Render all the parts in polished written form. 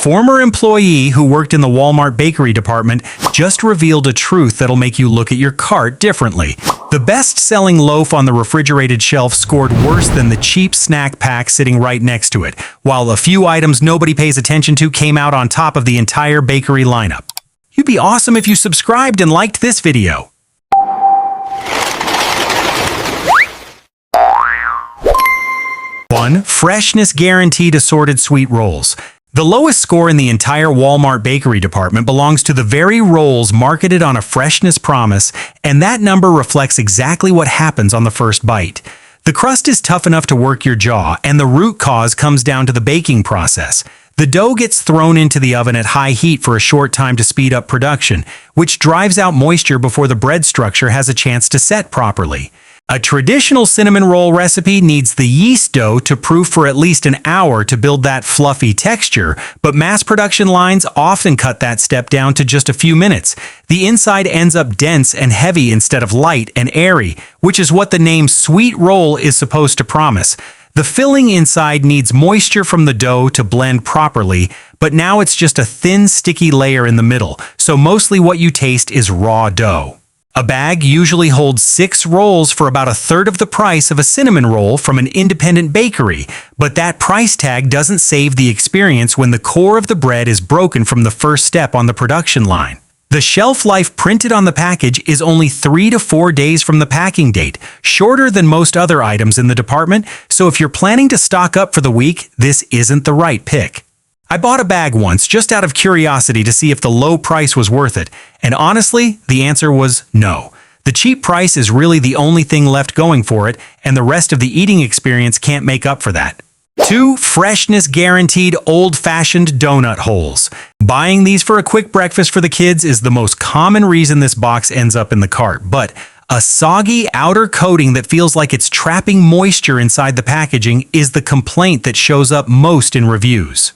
former employee who worked in the Walmart bakery department just revealed a truth that'll make you look at your cart differently. The best-selling loaf on the refrigerated shelf scored worse than the cheap snack pack sitting right next to it, while a few items nobody pays attention to came out on top of the entire bakery lineup. You'd be awesome if you subscribed and liked this video. Freshness guaranteed assorted sweet rolls. The lowest score in the entire Walmart bakery department belongs to the very rolls marketed on a freshness promise, and that number reflects exactly what happens on the first bite. The crust is tough enough to work your jaw, and the root cause comes down to the baking process. The dough gets thrown into the oven at high heat for a short time to speed up production, which drives out moisture before the bread structure has a chance to set properly. A traditional cinnamon roll recipe needs the yeast dough to proof for at least an hour to build that fluffy texture, but mass production lines often cut that step down to just a few minutes. The inside ends up dense and heavy instead of light and airy, which is what the name sweet roll is supposed to promise. The filling inside needs moisture from the dough to blend properly, but now it's just a thin, sticky layer in the middle, so mostly what you taste is raw dough. A bag usually holds 6 rolls for about a third of the price of a cinnamon roll from an independent bakery, but that price tag doesn't save the experience when the core of the bread is broken from the first step on the production line. The shelf life printed on the package is only 3 to 4 days from the packing date, shorter than most other items in the department, so if you're planning to stock up for the week, this isn't the right pick. I bought a bag once just out of curiosity to see if the low price was worth it, and honestly, the answer was no. The cheap price is really the only thing left going for it, and the rest of the eating experience can't make up for that. 2 freshness guaranteed old-fashioned donut holes. Buying these for a quick breakfast for the kids is the most common reason this box ends up in the cart, but a soggy outer coating that feels like it's trapping moisture inside the packaging is the complaint that shows up most in reviews.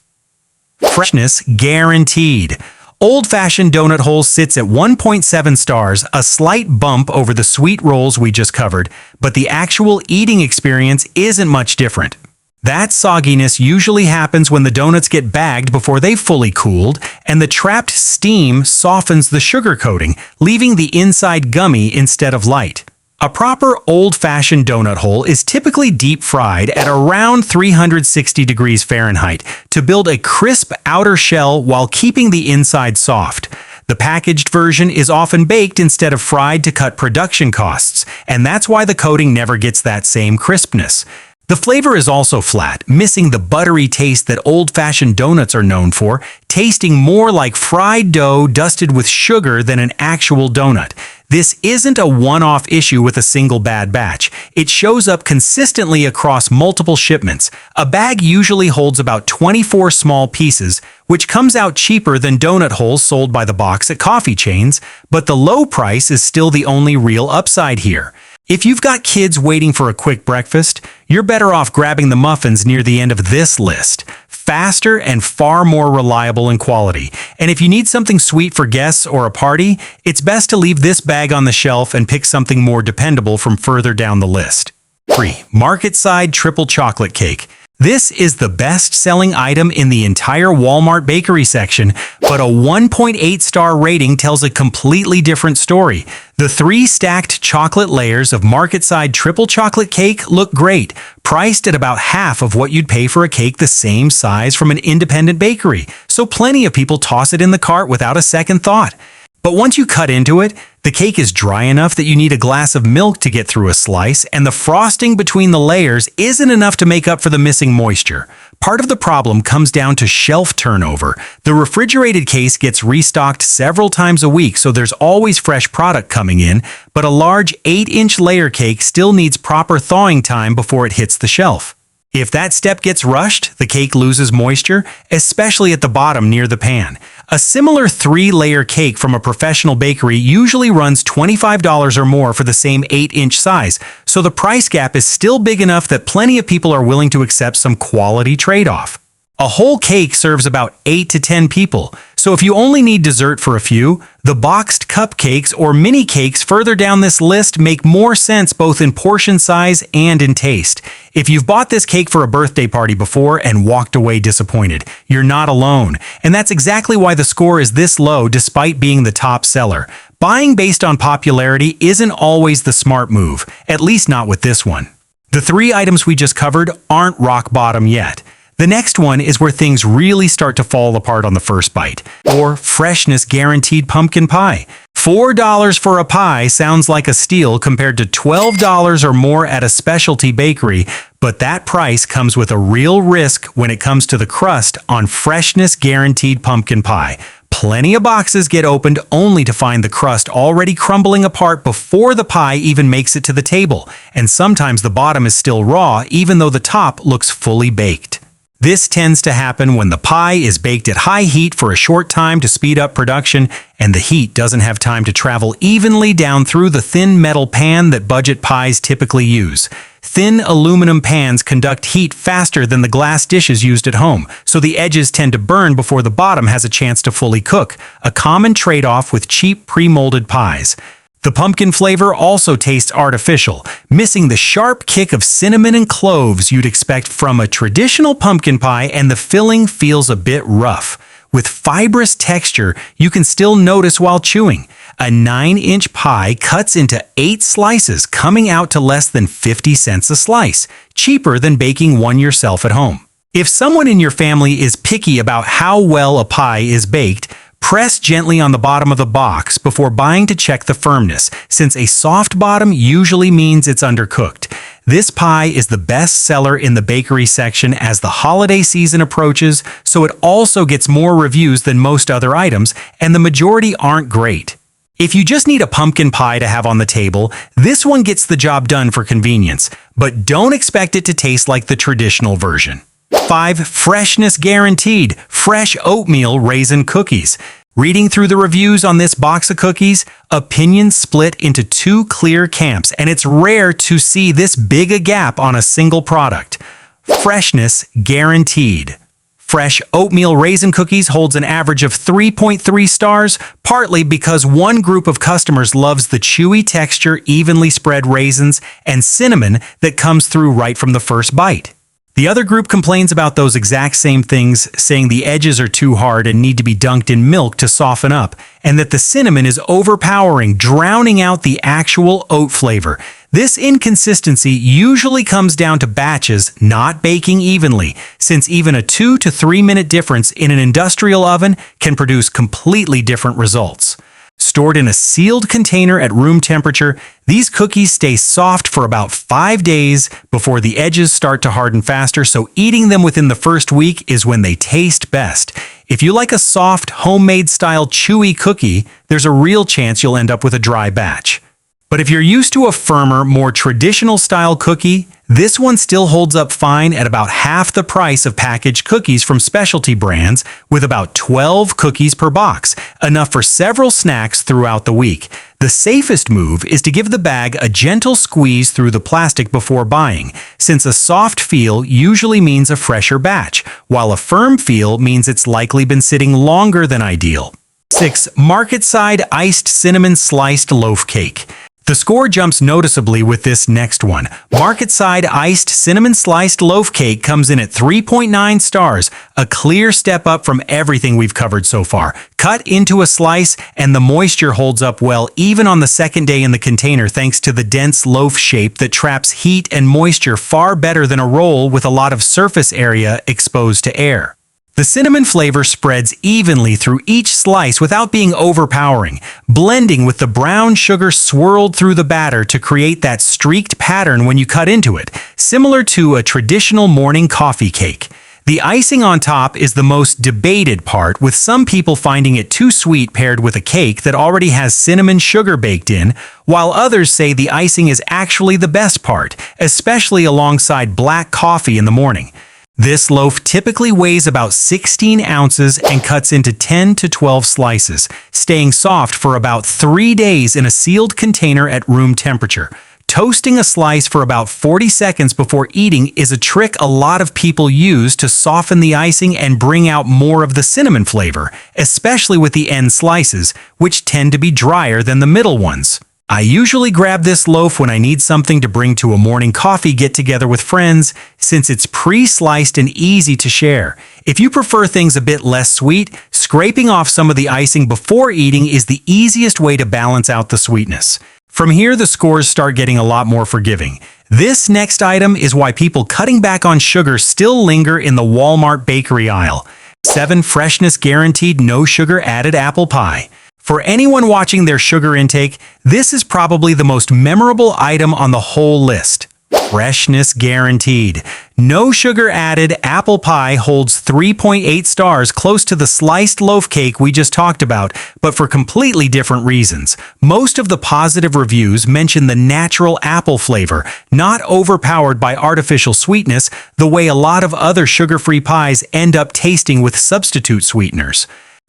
Freshness guaranteed. Old-fashioned donut holes sits at 1.7 stars, a slight bump over the sweet rolls we just covered, but the actual eating experience isn't much different. That sogginess usually happens when the donuts get bagged before they've fully cooled, and the trapped steam softens the sugar coating, leaving the inside gummy instead of light. A proper old-fashioned donut hole is typically deep-fried at around 360 degrees Fahrenheit to build a crisp outer shell while keeping the inside soft. The packaged version is often baked instead of fried to cut production costs, and that's why the coating never gets that same crispness. The flavor is also flat, missing the buttery taste that old-fashioned donuts are known for, tasting more like fried dough dusted with sugar than an actual donut. This isn't a one-off issue with a single bad batch. It shows up consistently across multiple shipments. A bag usually holds about 24 small pieces, which comes out cheaper than donut holes sold by the box at coffee chains, but the low price is still the only real upside here. If you've got kids waiting for a quick breakfast, you're better off grabbing the muffins near the end of this list. Faster and far more reliable in quality. And if you need something sweet for guests or a party, it's best to leave this bag on the shelf and pick something more dependable from further down the list. 3. Market Side Triple Chocolate Cake. This is the best-selling item in the entire Walmart bakery section, but a 1.8-star rating tells a completely different story. The 3 stacked chocolate layers of Market Side Triple Chocolate Cake look great, priced at about half of what you'd pay for a cake the same size from an independent bakery, so plenty of people toss it in the cart without a second thought. But once you cut into it, the cake is dry enough that you need a glass of milk to get through a slice, and the frosting between the layers isn't enough to make up for the missing moisture. Part of the problem comes down to shelf turnover. The refrigerated case gets restocked several times a week, so there's always fresh product coming in, but a large 8-inch layer cake still needs proper thawing time before it hits the shelf. If that step gets rushed, the cake loses moisture, especially at the bottom near the pan. A similar 3-layer cake from a professional bakery usually runs $25 or more for the same 8-inch size, so the price gap is still big enough that plenty of people are willing to accept some quality trade-off. A whole cake serves about 8 to 10 people, so So if you only need dessert for a few, the boxed cupcakes or mini cakes further down this list make more sense both in portion size and in taste. If you've bought this cake for a birthday party before and walked away disappointed, you're not alone. And that's exactly why the score is this low despite being the top seller. Buying based on popularity isn't always the smart move, at least not with this one. The 3 items we just covered aren't rock bottom yet. The next one is where things really start to fall apart on the first bite, or freshness guaranteed pumpkin pie. $4 for a pie sounds like a steal compared to $12 or more at a specialty bakery, but that price comes with a real risk when it comes to the crust on freshness guaranteed pumpkin pie. Plenty of boxes get opened only to find the crust already crumbling apart before the pie even makes it to the table, and sometimes the bottom is still raw even though the top looks fully baked. This tends to happen when the pie is baked at high heat for a short time to speed up production, and the heat doesn't have time to travel evenly down through the thin metal pan that budget pies typically use. Thin aluminum pans conduct heat faster than the glass dishes used at home, so the edges tend to burn before the bottom has a chance to fully cook, a common trade-off with cheap pre-molded pies. The pumpkin flavor also tastes artificial, missing the sharp kick of cinnamon and cloves you'd expect from a traditional pumpkin pie, and the filling feels a bit rough. With fibrous texture you can still notice while chewing. A 9-inch pie cuts into 8 slices, coming out to less than 50 cents a slice, cheaper than baking one yourself at home. If someone in your family is picky about how well a pie is baked, press gently on the bottom of the box before buying to check the firmness, since a soft bottom usually means it's undercooked. This pie is the best seller in the bakery section as the holiday season approaches, so it also gets more reviews than most other items, and the majority aren't great. If you just need a pumpkin pie to have on the table, this one gets the job done for convenience, but don't expect it to taste like the traditional version. 5. Freshness guaranteed, fresh oatmeal raisin cookies. Reading through the reviews on this box of cookies, opinions split into 2 clear camps, and it's rare to see this big a gap on a single product. Freshness guaranteed. Fresh oatmeal raisin cookies holds an average of 3.3 stars, partly because one group of customers loves the chewy texture, evenly spread raisins, and cinnamon that comes through right from the first bite. The other group complains about those exact same things, saying the edges are too hard and need to be dunked in milk to soften up, and that the cinnamon is overpowering, drowning out the actual oat flavor. This inconsistency usually comes down to batches not baking evenly, since even a 2 to 3 minute difference in an industrial oven can produce completely different results. Stored in a sealed container at room temperature, these cookies stay soft for about 5 days before the edges start to harden faster, so eating them within the first week is when they taste best. If you like a soft, homemade-style chewy cookie, there's a real chance you'll end up with a dry batch. But if you're used to a firmer, more traditional-style cookie, this one still holds up fine at about half the price of packaged cookies from specialty brands, with about 12 cookies per box, enough for several snacks throughout the week. The safest move is to give the bag a gentle squeeze through the plastic before buying, since a soft feel usually means a fresher batch, while a firm feel means it's likely been sitting longer than ideal. 6. Market-side iced cinnamon sliced loaf cake. The score jumps noticeably with this next one. Market-side iced cinnamon sliced loaf cake comes in at 3.9 stars, a clear step up from everything we've covered so far. Cut into a slice, and the moisture holds up well even on the second day in the container thanks to the dense loaf shape that traps heat and moisture far better than a roll with a lot of surface area exposed to air. The cinnamon flavor spreads evenly through each slice without being overpowering, blending with the brown sugar swirled through the batter to create that streaked pattern when you cut into it, similar to a traditional morning coffee cake. The icing on top is the most debated part, with some people finding it too sweet paired with a cake that already has cinnamon sugar baked in, while others say the icing is actually the best part, especially alongside black coffee in the morning. This loaf typically weighs about 16 ounces and cuts into 10 to 12 slices, staying soft for about 3 days in a sealed container at room temperature. Toasting a slice for about 40 seconds before eating is a trick a lot of people use to soften the icing and bring out more of the cinnamon flavor, especially with the end slices, which tend to be drier than the middle ones. I usually grab this loaf when I need something to bring to a morning coffee get-together with friends, since it's pre-sliced and easy to share. If you prefer things a bit less sweet, scraping off some of the icing before eating is the easiest way to balance out the sweetness. From here, the scores start getting a lot more forgiving. This next item is why people cutting back on sugar still linger in the Walmart bakery aisle. 7 Freshness Guaranteed No Sugar Added Apple Pie. For anyone watching their sugar intake, this is probably the most memorable item on the whole list. Freshness Guaranteed. No sugar added apple pie holds 3.8 stars, close to the sliced loaf cake we just talked about, but for completely different reasons. Most of the positive reviews mention the natural apple flavor, not overpowered by artificial sweetness, the way a lot of other sugar-free pies end up tasting with substitute sweeteners.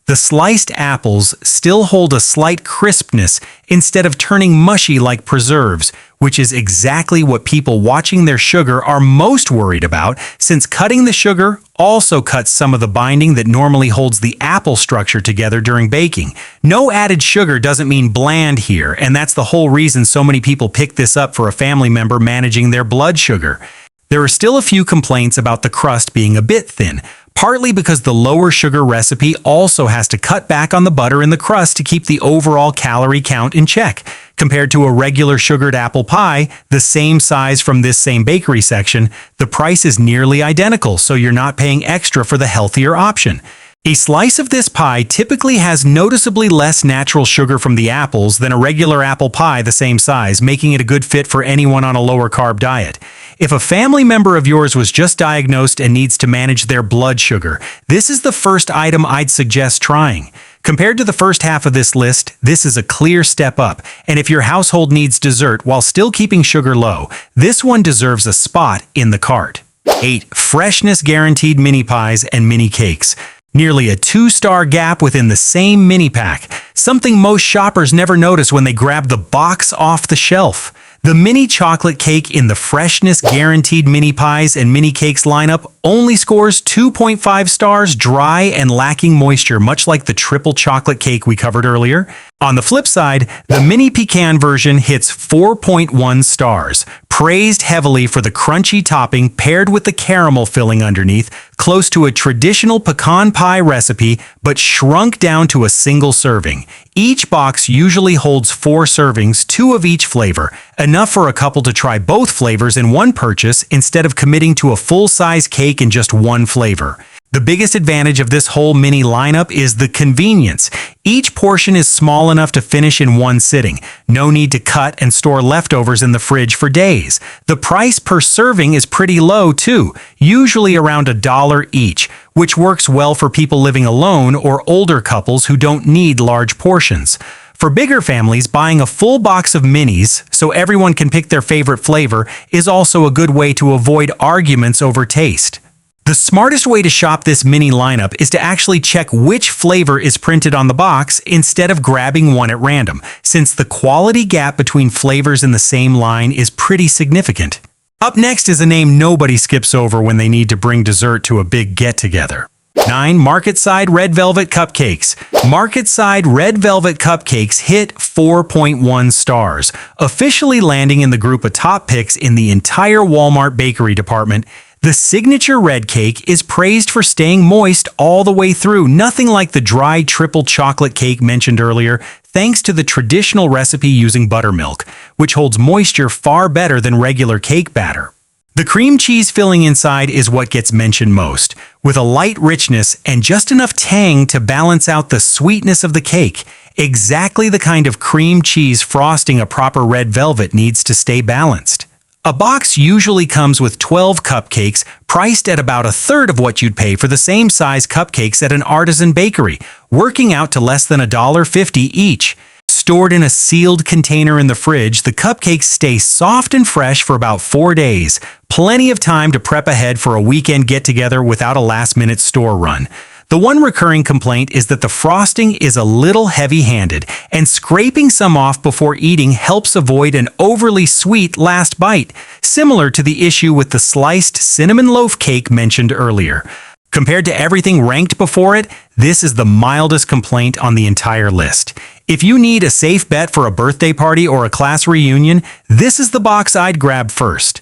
The sliced apples still hold a slight crispness instead of turning mushy like preserves, which is exactly what people watching their sugar are most worried about, since cutting the sugar also cuts some of the binding that normally holds the apple structure together during baking. No added sugar doesn't mean bland here, and that's the whole reason so many people pick this up for a family member managing their blood sugar. There are still a few complaints about the crust being a bit thin, partly because the lower sugar recipe also has to cut back on the butter in the crust to keep the overall calorie count in check. Compared to a regular sugared apple pie, the same size from this same bakery section, the price is nearly identical, so you're not paying extra for the healthier option. A slice of this pie typically has noticeably less natural sugar from the apples than a regular apple pie the same size, making it a good fit for anyone on a lower carb diet. If a family member of yours was just diagnosed and needs to manage their blood sugar, this is the first item I'd suggest trying. Compared to the first half of this list, this is a clear step up, and if your household needs dessert while still keeping sugar low, this one deserves a spot in the cart. 8 Freshness Guaranteed Mini Pies and Mini Cakes. Nearly a 2-star gap within the same mini pack, something most shoppers never notice when they grab the box off the shelf. The mini chocolate cake in the Freshness Guaranteed Mini Pies and Mini Cakes lineup only scores 2.5 stars, dry and lacking moisture, much like the triple chocolate cake we covered earlier. On the flip side, the mini pecan version hits 4.1 stars, praised heavily for the crunchy topping paired with the caramel filling underneath, close to a traditional pecan pie recipe, but shrunk down to a single serving. Each box usually holds 4 servings, 2 of each flavor, enough for a couple to try both flavors in one purchase instead of committing to a full-size cake in just one flavor. The biggest advantage of this whole mini lineup is the convenience. Each portion is small enough to finish in one sitting. No need to cut and store leftovers in the fridge for days. The price per serving is pretty low too, usually around $1 each, which works well for people living alone or older couples who don't need large portions. For bigger families, buying a full box of minis so everyone can pick their favorite flavor is also a good way to avoid arguments over taste. The smartest way to shop this mini lineup is to actually check which flavor is printed on the box instead of grabbing one at random, since the quality gap between flavors in the same line is pretty significant. Up next is a name nobody skips over when they need to bring dessert to a big get-together. 9 Market Side Red Velvet Cupcakes. Market Side Red Velvet Cupcakes hit 4.1 stars, officially landing in the group of top picks in the entire Walmart bakery department. The signature red cake is praised for staying moist all the way through, nothing like the dry triple chocolate cake mentioned earlier, thanks to the traditional recipe using buttermilk, which holds moisture far better than regular cake batter. The cream cheese filling inside is what gets mentioned most, with a light richness and just enough tang to balance out the sweetness of the cake, exactly the kind of cream cheese frosting a proper red velvet needs to stay balanced. A box usually comes with 12 cupcakes, priced at about a third of what you'd pay for the same size cupcakes at an artisan bakery, working out to less than $1.50 each. Stored in a sealed container in the fridge, the cupcakes stay soft and fresh for about 4 days, plenty of time to prep ahead for a weekend get-together without a last-minute store run. The one recurring complaint is that the frosting is a little heavy-handed, and scraping some off before eating helps avoid an overly sweet last bite, similar to the issue with the sliced cinnamon loaf cake mentioned earlier. Compared to everything ranked before it, this is the mildest complaint on the entire list. If you need a safe bet for a birthday party or a class reunion, this is the box I'd grab first.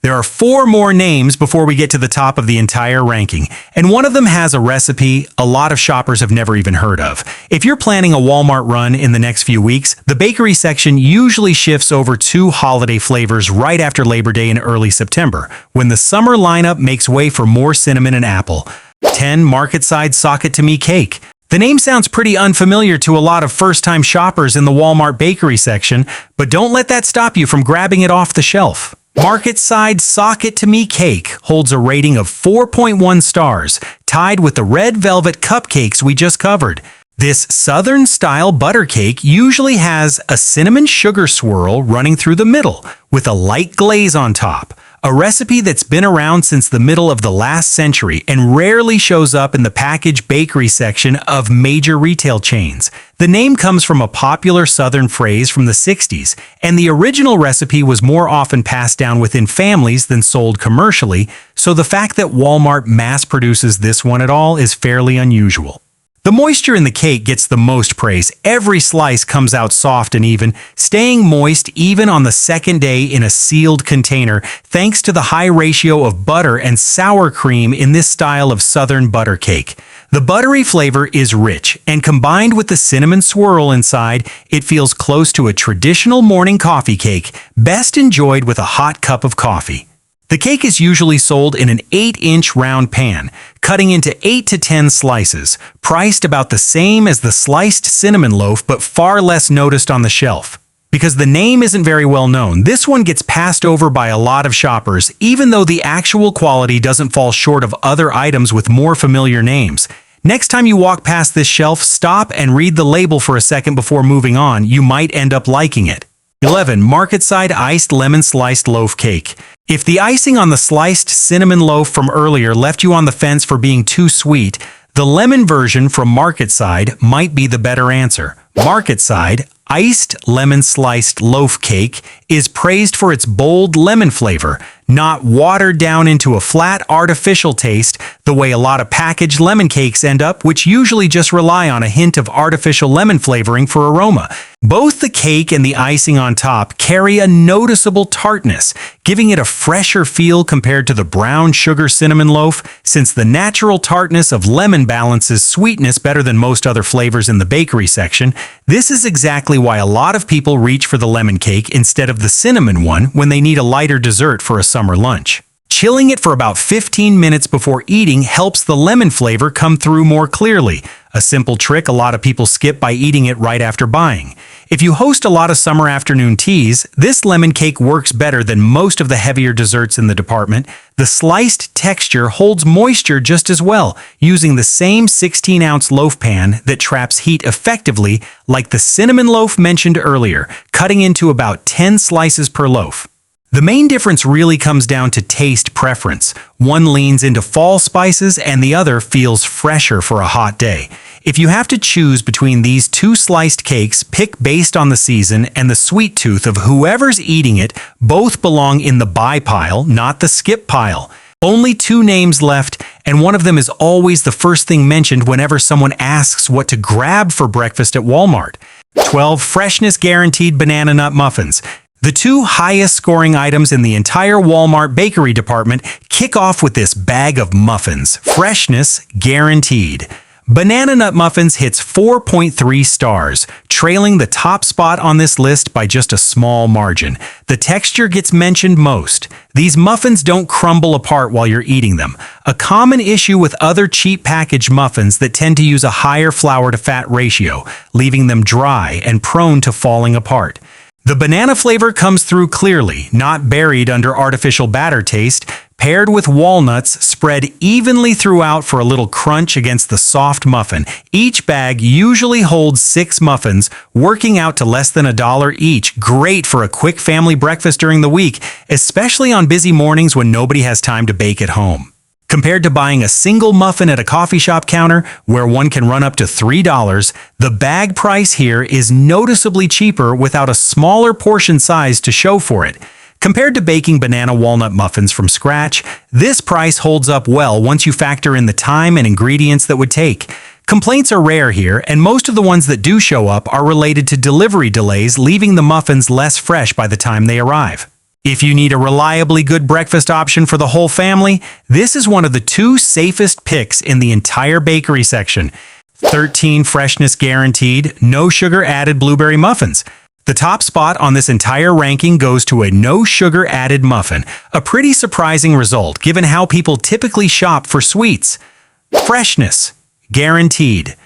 There are 4 more names before we get to the top of the entire ranking, and one of them has a recipe a lot of shoppers have never even heard of. If you're planning a Walmart run in the next few weeks, the bakery section usually shifts over 2 holiday flavors right after Labor Day in early September, when the summer lineup makes way for more cinnamon and apple. 10. Market-side Sock-It-To-Me Cake. The name sounds pretty unfamiliar to a lot of first-time shoppers in the Walmart bakery section, but don't let that stop you from grabbing it off the shelf. Market-side Sock-It-To-Me Cake holds a rating of 4.1 stars, tied with the red velvet cupcakes we just covered. This Southern-style butter cake usually has a cinnamon sugar swirl running through the middle, with a light glaze on top. A recipe that's been around since the middle of the last century and rarely shows up in the packaged bakery section of major retail chains. The name comes from a popular Southern phrase from the 60s, and the original recipe was more often passed down within families than sold commercially, so the fact that Walmart mass produces this one at all is fairly unusual. The moisture in the cake gets the most praise. Every slice comes out soft and even, staying moist even on the second day in a sealed container thanks to the high ratio of butter and sour cream in this style of Southern butter cake. The buttery flavor is rich, and combined with the cinnamon swirl inside, it feels close to a traditional morning coffee cake, best enjoyed with a hot cup of coffee. The cake is usually sold in an 8-inch round pan, cutting into 8 to 10 slices, priced about the same as the sliced cinnamon loaf but far less noticed on the shelf. Because the name isn't very well known, this one gets passed over by a lot of shoppers, even though the actual quality doesn't fall short of other items with more familiar names. Next time you walk past this shelf, stop and read the label for a second before moving on. You might end up liking it. 11. Market-side Iced Lemon Sliced Loaf Cake. If the icing on the sliced cinnamon loaf from earlier left you on the fence for being too sweet, the lemon version from Market-Side might be the better answer. Market-Side Iced Lemon Sliced Loaf Cake is praised for its bold lemon flavor, not watered down into a flat, artificial taste the way a lot of packaged lemon cakes end up, which usually just rely on a hint of artificial lemon flavoring for aroma. Both the cake and the icing on top carry a noticeable tartness, giving it a fresher feel compared to the brown sugar cinnamon loaf, since the natural tartness of lemon balances sweetness better than most other flavors in the bakery section. This is exactly why a lot of people reach for the lemon cake instead of the cinnamon one when they need a lighter dessert for a summer lunch. Chilling it for about 15 minutes before eating helps the lemon flavor come through more clearly, a simple trick a lot of people skip by eating it right after buying. If you host a lot of summer afternoon teas, this lemon cake works better than most of the heavier desserts in the department. The sliced texture holds moisture just as well, using the same 16-ounce loaf pan that traps heat effectively like the cinnamon loaf mentioned earlier, cutting into about 10 slices per loaf. The main difference really comes down to taste preference. One leans into fall spices and the other feels fresher for a hot day. If you have to choose between these 2 sliced cakes, pick based on the season and the sweet tooth of whoever's eating it. Both belong in the buy pile, not the skip pile. Only 2 names left, and one of them is always the first thing mentioned whenever someone asks what to grab for breakfast at Walmart. 12. Freshness Guaranteed Banana Nut Muffins. The 2 highest scoring items in the entire Walmart bakery department kick off with this bag of muffins. Freshness guaranteed. Banana Nut Muffins hits 4.3 stars, trailing the top spot on this list by just a small margin. The texture gets mentioned most. These muffins don't crumble apart while you're eating them, a common issue with other cheap packaged muffins that tend to use a higher flour-to-fat ratio, leaving them dry and prone to falling apart. The banana flavor comes through clearly, not buried under artificial batter taste, paired with walnuts spread evenly throughout for a little crunch against the soft muffin. Each bag usually holds 6 muffins, working out to less than $1 each. Great for a quick family breakfast during the week, especially on busy mornings when nobody has time to bake at home. Compared to buying a single muffin at a coffee shop counter, where one can run up to $3, the bag price here is noticeably cheaper without a smaller portion size to show for it. Compared to baking banana walnut muffins from scratch, this price holds up well once you factor in the time and ingredients that would take. Complaints are rare here, and most of the ones that do show up are related to delivery delays, leaving the muffins less fresh by the time they arrive. If you need a reliably good breakfast option for the whole family, this is one of the 2 safest picks in the entire bakery section. 13 freshness guaranteed, no sugar added blueberry muffins. The top spot on this entire ranking goes to a no sugar added muffin, a pretty surprising result given how people typically shop for sweets. Freshness guaranteed.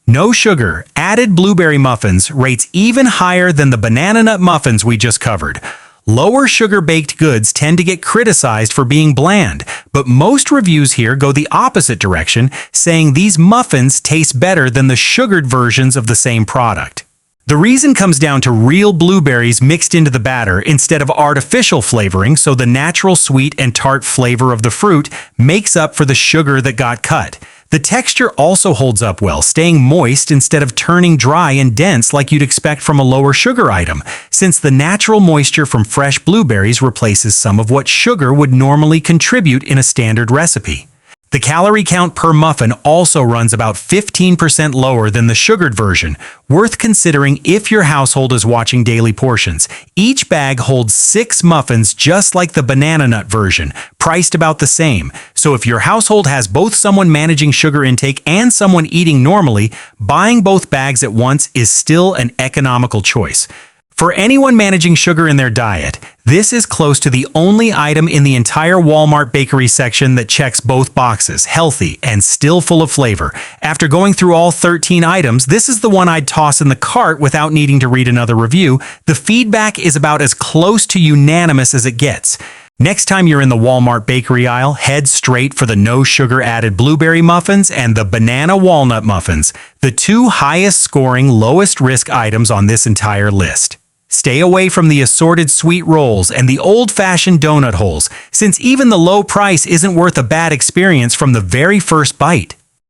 No sugar added blueberry muffins rates even higher than the banana nut muffins we just covered. Lower sugar baked goods tend to get criticized for being bland, but most reviews here go the opposite direction, saying these muffins taste better than the sugared versions of the same product. The reason comes down to real blueberries mixed into the batter instead of artificial flavoring, so the natural sweet and tart flavor of the fruit makes up for the sugar that got cut. The texture also holds up well, staying moist instead of turning dry and dense like you'd expect from a lower sugar item, since the natural moisture from fresh blueberries replaces some of what sugar would normally contribute in a standard recipe. The calorie count per muffin also runs about 15% lower than the sugared version, worth considering if your household is watching daily portions. Each bag holds 6 muffins just like the banana nut version, priced about the same. So if your household has both someone managing sugar intake and someone eating normally, buying both bags at once is still an economical choice. For anyone managing sugar in their diet, this is close to the only item in the entire Walmart bakery section that checks both boxes, healthy and still full of flavor. After going through all 13 items, this is the one I'd toss in the cart without needing to read another review. The feedback is about as close to unanimous as it gets. Next time you're in the Walmart bakery aisle, head straight for the no sugar added blueberry muffins and the banana walnut muffins, the 2 highest scoring, lowest risk items on this entire list. Stay away from the assorted sweet rolls and the old-fashioned donut holes, since even the low price isn't worth a bad experience from the very first bite.